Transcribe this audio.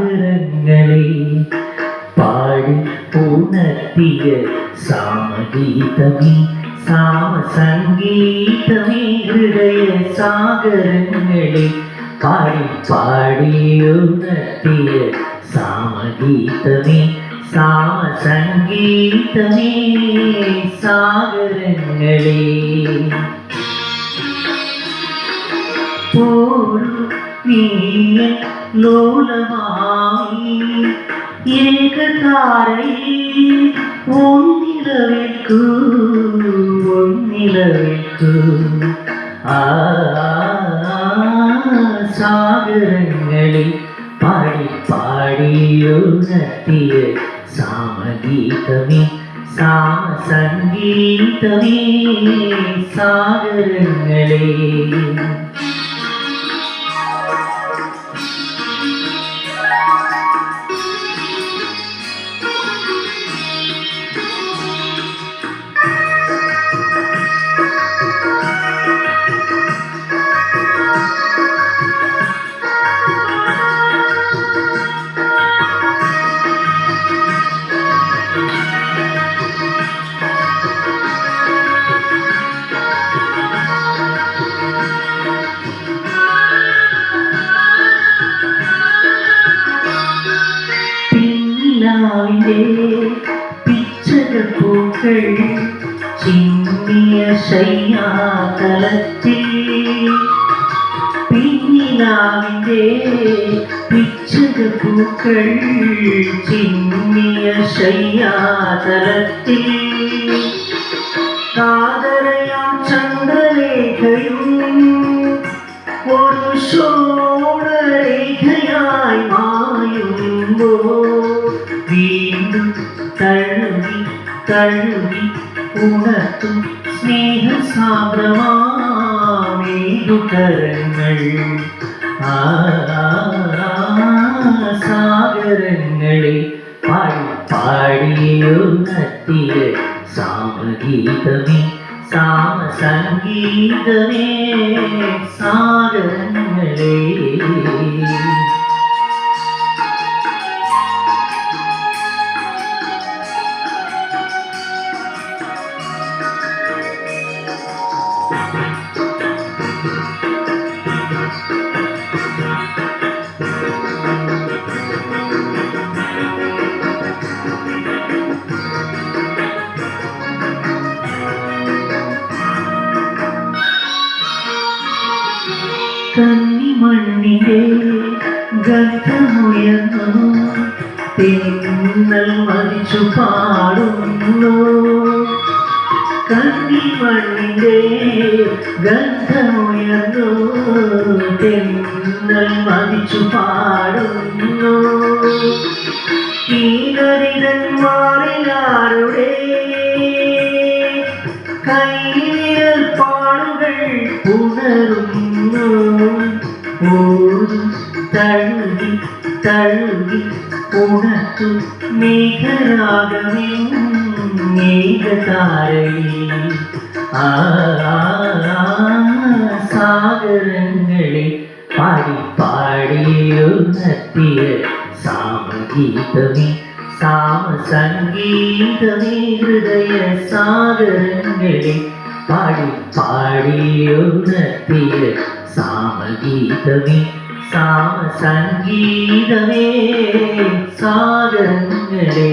സാഗരങ്ങളെ പാടി ഉണർത്തിയ സാമഗീതമേ സാമസംഗീതമേ ഹൃദയ സാഗരങ്ങളെ പാടി പാടി ഉണർത്തിയ സാമഗീതമേ സാമസംഗീതമേ സാഗരങ്ങളെ നീയൻ ലോലമായി ഏകതാരയിൽ ഒന്നിലവേൽക്കൂ സാഗരങ്ങളിൽ പാടി പാടിയുണർത്തിയ സാമഗീതമേ സാമസംഗീതമേ സാഗരങ്ങളെ പിച്ചകപ്പൂക്കൾ ചിമ്മിയ ശയ്യാതലത്തിൽ പിന്നിലാവിൻ്റെ പിച്ചകപ്പൂക്കൾ ചിമ്മിയ ശയ്യാതലത്തിൽ കാതരയാം ചന്ദ്രലേഖയും ഒരു ശോണരേഖയായി മായുമ്പോ വീണ്ടും തഴുകി തഴുകി ഉണർത്തും സ്നേഹസാന്ദ്രമാമേതുകരങ്ങൾ സാഗരങ്ങളെ പാടി പാടിയുണർത്തിയ സാമഗീതമേ സാമസംഗീതമേ സാഗരങ്ങളെ കന്നിമണ്ണിലെ ഗന്ധമുയർന്നു തെന്നൽ മരിച്ചു പാടുന്നു കന്നിമണ്ണിലെ ഗന്ധമുയർന്നു തെന്നൽ മരിച്ചു പാടുന്നു ഈ നരിതന്മാരിലാരുടെ കൈവിരൽ പാടുകൾ ഉണരുന്നു തഴുകി തഴുകി ഉണർത്തു മേഘരാഗമേ മേഘതാരയിൽ സാഗരങ്ങളെ പാടി പാടിയുണർത്തിയ സാമഗീതമേ സാമസംഗീതമേ ഹൃദയ സാഗരങ്ങളെ പാടി പാടിയുണർത്തിയ സാമഗീതമേ സാമസംഗീതമേ സാഗരങ്ങളെ